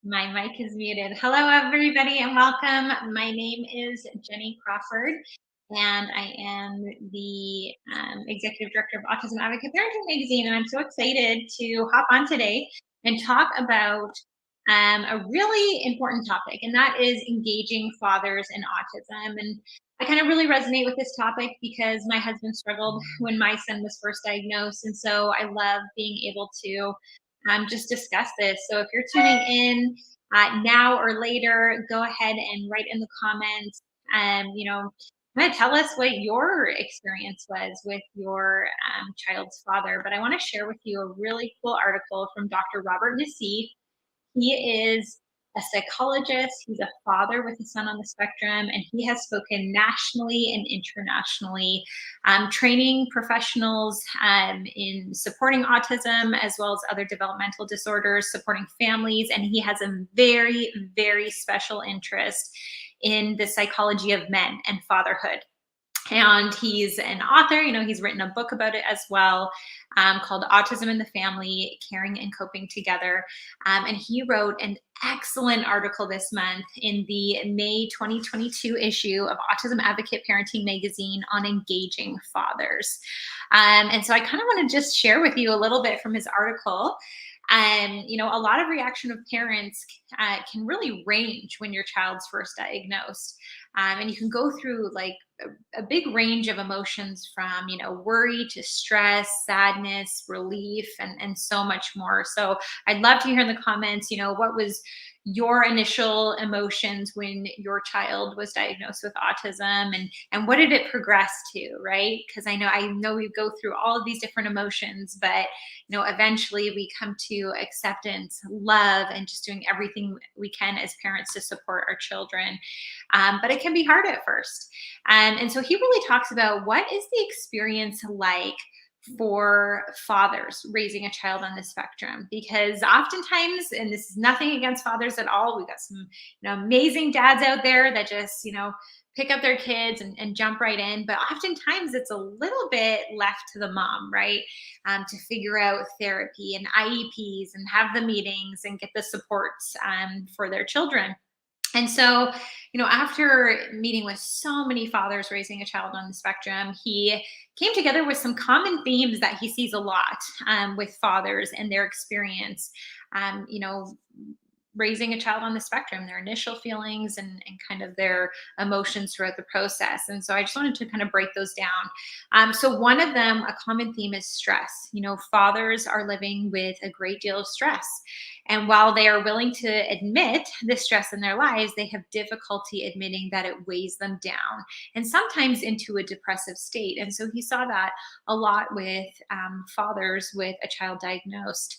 My mic is muted. Hello, everybody, and welcome. My name is Jenny Crawford, and I am the Executive Director of Autism Advocate Parenting Magazine. And I'm so excited to hop on today and talk about a really important topic, and that is engaging fathers in autism. And I kind of really resonate with this topic because my husband struggled when my son was first diagnosed. And so I love being able to just discuss this. So if you're tuning in now or later, go ahead and write in the comments. Kind of tell us what your experience was with your child's father. But I want to share with you a really cool article from Dr. Robert Nassif. He is a psychologist. He's a father with a son on the spectrum, and he has spoken nationally and internationally, training professionals in supporting autism as well as other developmental disorders, supporting families. And he has a very, very special interest in the psychology of men and fatherhood. And he's an author. He's written a book about it as well, called Autism in the Family: Caring and Coping Together. And he wrote an excellent article this month in the May 2022 issue of Autism Advocate Parenting Magazine on engaging fathers. And so I kind of want to just share with you a little bit from his article. A lot of reaction of parents can really range when your child's first diagnosed. And you can go through like a big range of emotions from, worry to stress, sadness, relief, and so much more. So I'd love to hear in the comments, what was your initial emotions when your child was diagnosed with autism, and what did it progress to, right? Because I know we go through all of these different emotions, but eventually we come to acceptance, love, and just doing everything we can as parents to support our children. But it can be hard at first. And so he really talks about what is the experience like for fathers raising a child on the spectrum, because oftentimes, and this is nothing against fathers at all, we've got some amazing dads out there that just pick up their kids and jump right in, but oftentimes it's a little bit left to the mom, right? To figure out therapy and IEPs and have the meetings and get the supports for their children. And so, after meeting with so many fathers raising a child on the spectrum, he came together with some common themes that he sees a lot with fathers and their experience, um, you know, raising a child on the spectrum, their initial feelings and kind of their emotions throughout the process. And so I just wanted to kind of break those down. So one of them, a common theme, is stress. Fathers are living with a great deal of stress. And while they are willing to admit the stress in their lives, they have difficulty admitting that it weighs them down and sometimes into a depressive state. And so he saw that a lot with fathers with a child diagnosed.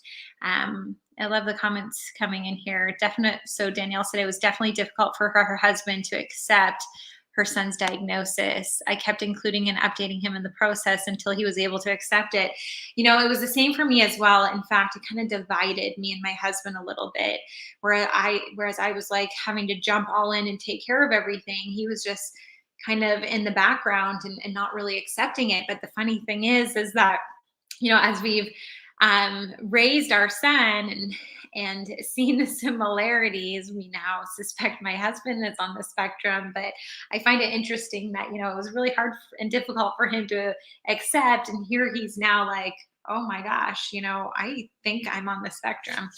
I love the comments coming in here. So Danielle said it was definitely difficult for her husband to accept her son's diagnosis. I kept including and updating him in the process until he was able to accept it. It was the same for me as well. In fact, it kind of divided me and my husband a little bit, whereas I was like having to jump all in and take care of everything. He was just kind of in the background and not really accepting it. But the funny thing is that, as we've raised our son and seen the similarities, we now suspect my husband is on the spectrum. But I find it interesting that it was really hard and difficult for him to accept, and here he's now like, oh my gosh, I think I'm on the spectrum.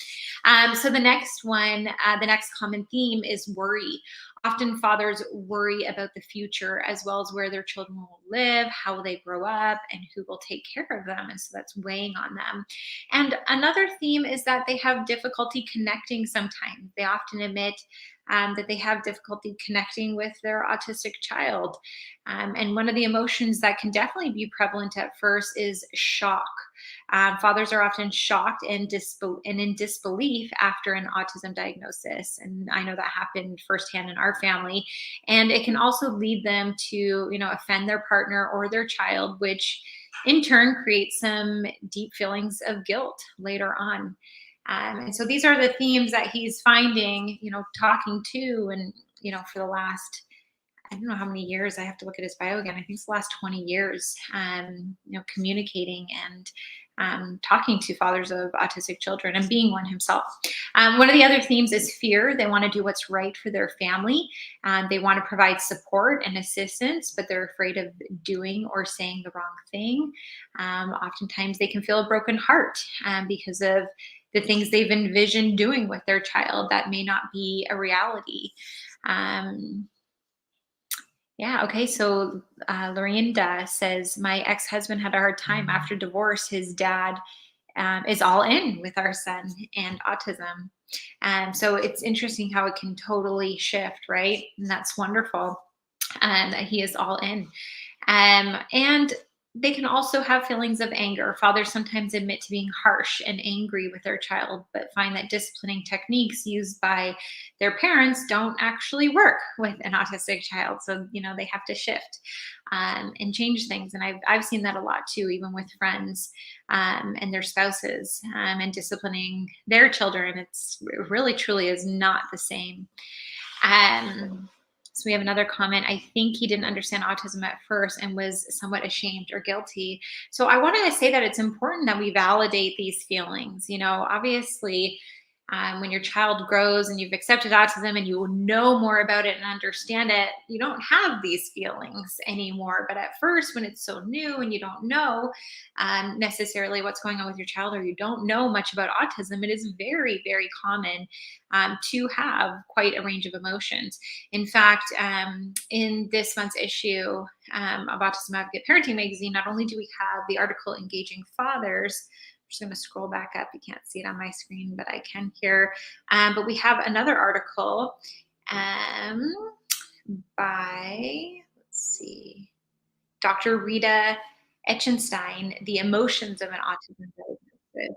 So the next one, the next common theme is worry. Often fathers worry about the future as well as where their children will live, how will they grow up, and who will take care of them. And so that's weighing on them. And another theme is that they have difficulty connecting sometimes. They often admit that they have difficulty connecting with their autistic child. And one of the emotions that can definitely be prevalent at first is shock. Fathers are often shocked and in disbelief after an autism diagnosis. And I know that happened firsthand in our family. And it can also lead them to, offend their partner or their child, which in turn creates some deep feelings of guilt later on. And so these are the themes that he's finding, talking to, and, for the last, I don't know how many years, I have to look at his bio again. I think it's the last 20 years, communicating and talking to fathers of autistic children and being one himself. One of the other themes is fear. They want to do what's right for their family. They want to provide support and assistance, but they're afraid of doing or saying the wrong thing. Oftentimes, they can feel a broken heart because of the things they've envisioned doing with their child that may not be a reality. Yeah, okay. So Lorinda says, my ex-husband had a hard time after divorce. His dad is all in with our son and autism. So it's interesting how it can totally shift, right? And that's wonderful. That he is all in. And they can also have feelings of anger. Fathers sometimes admit to being harsh and angry with their child, but find that disciplining techniques used by their parents don't actually work with an autistic child. So, they have to shift and change things. And I've seen that a lot too, even with friends and their spouses and disciplining their children. It really, truly is not the same. So we have another comment. I think he didn't understand autism at first and was somewhat ashamed or guilty. So I wanted to say that it's important that we validate these feelings. Obviously, when your child grows and you've accepted autism and you know more about it and understand it, you don't have these feelings anymore. But at first, when it's so new and you don't know necessarily what's going on with your child, or you don't know much about autism, it is very, very common to have quite a range of emotions. In fact, in this month's issue of Autism Advocate Parenting Magazine, not only do we have the article Engaging Fathers. I'm just going to scroll back up. You can't see it on my screen, but I can here. But we have another article by, let's see, Dr. Rita Echenstein, The Emotions of an Autism Diagnosis.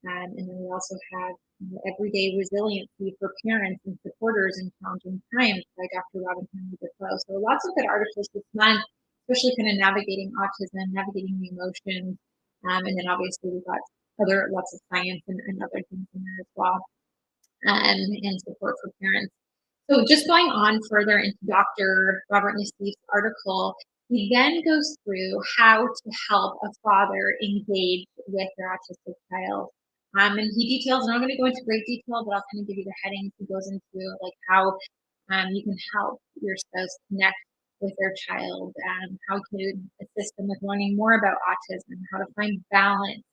And then we also have Everyday Resiliency for Parents and Supporters in Challenging Times by Dr. Robin Henry Defoe. So lots of good articles this month, especially kind of navigating autism, navigating the emotions. And then obviously we've got lots of science and other things in there as well, and support for parents. So just going on further into Dr. Robert Nassif's article, he then goes through how to help a father engage with their autistic child. And he details, and I'm going to go into great detail, but I'll kind of give you the headings. He goes into like how you can help your spouse connect with their child, how to assist them with learning more about autism, how to find balance,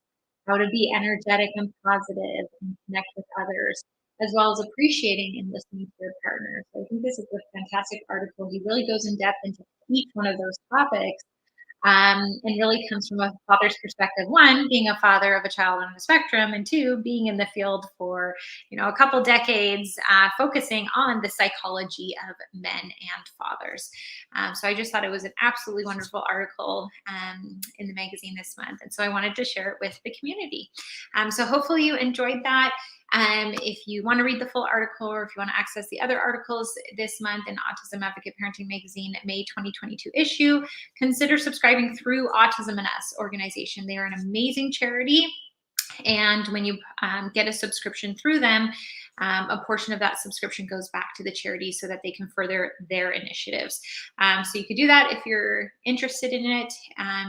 how to be energetic and positive and connect with others, as well as appreciating and listening to your partner. So I think this is a fantastic article. He really goes in depth into each one of those topics, and really comes from a father's perspective. One, being a father of a child on the spectrum, and two, being in the field for a couple decades, focusing on the psychology of men and fathers. So I just thought it was an absolutely wonderful article in the magazine this month, and so I wanted to share it with the community. So hopefully you enjoyed that. If you want to read the full article, or if you want to access the other articles this month in Autism Advocate Parenting Magazine May 2022 issue, consider subscribing through Autism and Us organization. They are an amazing charity. And when you get a subscription through them, a portion of that subscription goes back to the charity so that they can further their initiatives. So you could do that if you're interested in it.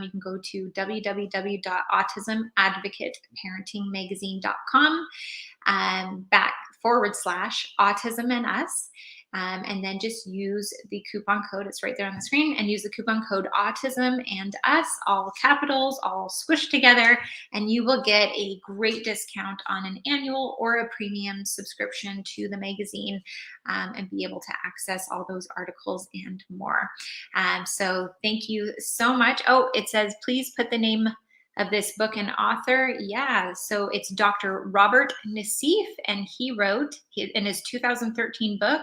You can go to www.autismadvocateparentingmagazine.com /autism and us. And then just use the coupon code. It's right there on the screen, and use the coupon code autism and us, all capitals, all squished together, and you will get a great discount on an annual or a premium subscription to the magazine, and be able to access all those articles and more. So thank you so much. Oh, it says, please put the name of this book and author. Yeah, so it's Dr. Robert Nassif, and he wrote in his 2013 book,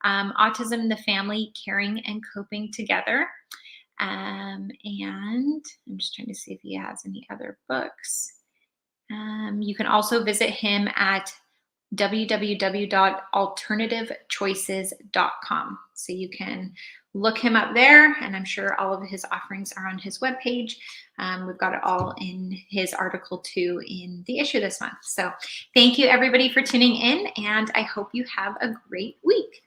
Autism, the Family, Caring and Coping Together. And I'm just trying to see if he has any other books. You can also visit him at www.alternativechoices.com. So you can look him up there, and I'm sure all of his offerings are on his webpage. We've got it all in his article too in the issue this month. So thank you everybody for tuning in, and I hope you have a great week.